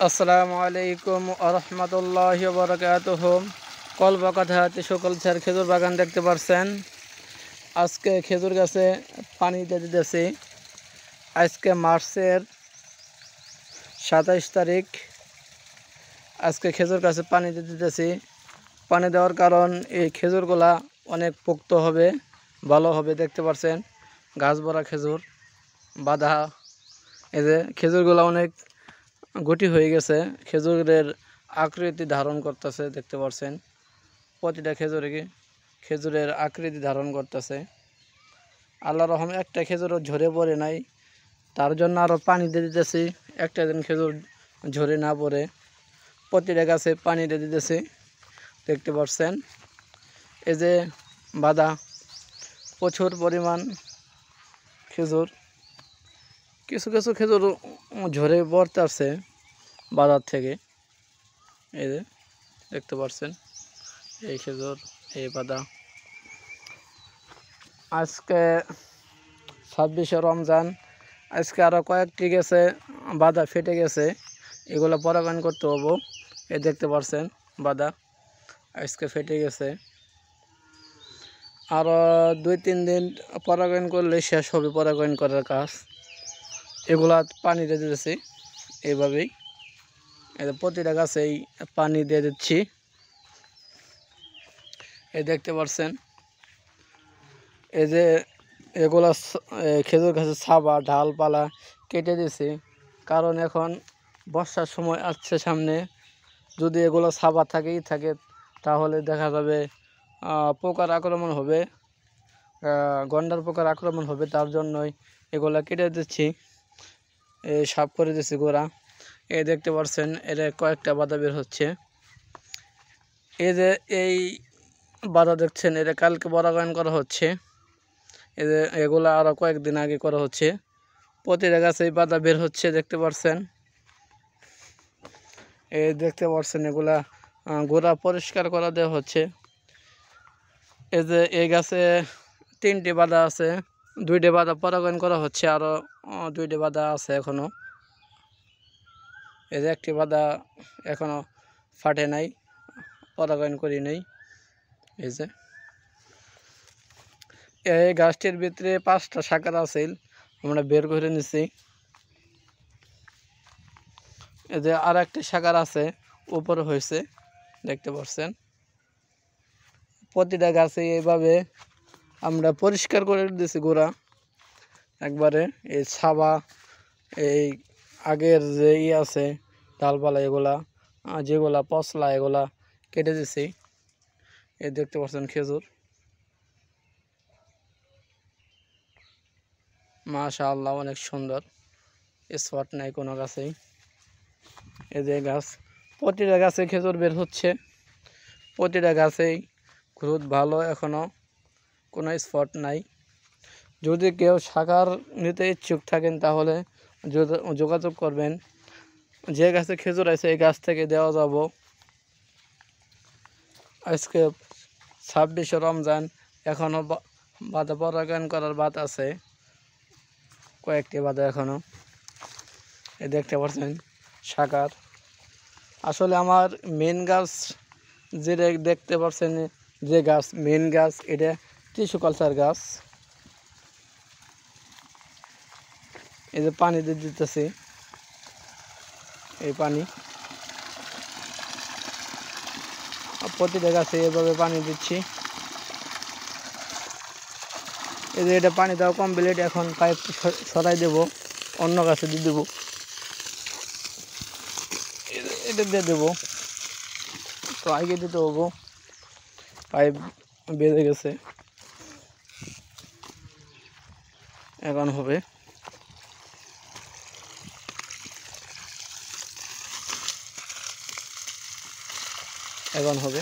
আসসালামু আলাইকুম আরহামতুল্লাহি ওয়া বারাকাতুহু। কলবাকাঠাতে সকল স্যার খেজুর বাগান দেখতে পারছেন। আজকে খেজুর গাছে পানি দিতেছি। আজকে মার্চের 27 তারিখ। আজকে খেজুর গাছে পানি দিতেছি। পানি দেওয়ার কারণ এই খেজুরগুলা অনেক পোক্ত হবে, ভালো হবে। দেখতে পারছেন গাছ ভরা খেজুর, বাঁধা। এই যে খেজুরগুলা অনেক গুটি হয়ে গেছে, খেজুরের আকৃতি ধারণ করতেছে। দেখতে পাচ্ছেন প্রতিটা খেজুরের আকৃতি ধারণ করতেছে। আল্লাহর রহমে একটা খেজুরও ঝরে পড়ে নাই, তার জন্য আরও পানি দিয়ে দিতেছি। একটা দিন খেজুর ঝরে না পড়ে প্রতিটা গাছে পানি দিয়ে দিতেছি। দেখতে পাচ্ছেন এই যে বাঁধা প্রচুর পরিমাণ খেজুর। কিছু কিছু খেজুর ঝরে পড়তে আসছে বাজার থেকে। এই যে দেখতে পাচ্ছেন এই খেজুর, এই বাঁধা। আজকে 26শে রমজান। আজকে আরও কয়েকটি গেছে বাঁধা ফেটে গেছে, এগুলো পরাগায়ন করতে হবো। এই দেখতে পাচ্ছেন বাঁধা আজকে ফেটে গেছে। আরও 2-3 দিন পরাগায়ন করলে শেষ হবে পরাগায়ন করার কাজ। এগুলা পানি দিয়ে দিতেছি এইভাবেই। প্রতিটা গাছেই পানি দিয়ে দিচ্ছি। এই দেখতে পাচ্ছেন এই যে এগুলা খেজুর গাছের ছাবা ডালপালা কেটে দিয়েছি, কারণ এখন বর্ষার সময় আসছে সামনে। যদি এগুলো ছাবা থাকে তাহলে দেখা যাবে পোকার আক্রমণ হবে, গন্ডার পোকার আক্রমণ হবে। তার জন্যই এগুলা কেটে দিচ্ছি, সাফ করে দিচ্ছি গোড়া। এই দেখতে পাচ্ছেন এর কয়েকটা বাধা বের হচ্ছে। এই যে এই বাধা দেখছেন, এটা কালকে পরাগায়ন করা হচ্ছে। এই যে এগুলা আরও কয়েকদিন আগে করা হচ্ছে। প্রতিটা গাছে এই বাধা বের হচ্ছে, দেখতে পাচ্ছেন। এই দেখতে পাচ্ছেন এগুলা গোড়া পরিষ্কার করা দেওয়া হচ্ছে। এই যে এই গাছে 3টি বাধা আছে, 2টি বাধা পরাগায়ন করা হচ্ছে, আরও 2টি বাধা আছে এখনও। এই যে একটি বাধা এখনও ফাটে নাই, পরাগায়ন করি নাই। এই যে এই গাছটির ভিতরে 5টা শাখা আছে, আমরা বের করে নিছি। এই যে আর একটি শাখা আছে উপরে হয়েছে, দেখতে পাচ্ছেন। প্রতিটা গাছে এইভাবে আমরা পরিষ্কার করে দিয়েছি গোড়া একবারে। এই ছাবা, এই আগের যে আছে ডালপালা, এগুলা যেগুলা পচলা এগুলা কেটে দিছি। এই দেখতে পাচ্ছেন খেজুর, মাশাআল্লাহ অনেক সুন্দর, স্পট নাই কোনো গাছেই। এই যে গাছ, প্রতিটা গাছে খেজুর বের হচ্ছে, প্রতিটা গাছেই গ্রোথ ভালো, এখনও কোনো স্পট নাই। যদি কেউ শাখার নিতে ইচ্ছুক থাকেন তাহলে যোগাযোগ করবেন। যে গাছে খেজুর আছে এই গাছ থেকে দেওয়া যাব। আজকে 26শে রমজান, এখনও বাধা পরাগায়ন করার বাদ আছে, কয়েকটি বাধা এখনও। এই দেখতে পাচ্ছেন শাখার। আসলে আমার মেন গাছ যেটা দেখতে পাচ্ছেন, যে গাছ মেন গাছ, এটা টিস্যু কালচার গাছ। এই যে পানি দিয়ে দিতেছি, এই পানি প্রতিটা গাছে এভাবে পানি দিচ্ছি। এই যে এটা পানি দেওয়া কমপ্লিট, এখন পাইপ সরাই দেব, অন্য গাছে দিয়ে দেবো। এটা দিয়ে দেবো, তো আগে দিতে হবো, পাইপ বেঁধে গেছে, এখন হবে। এখন হবে।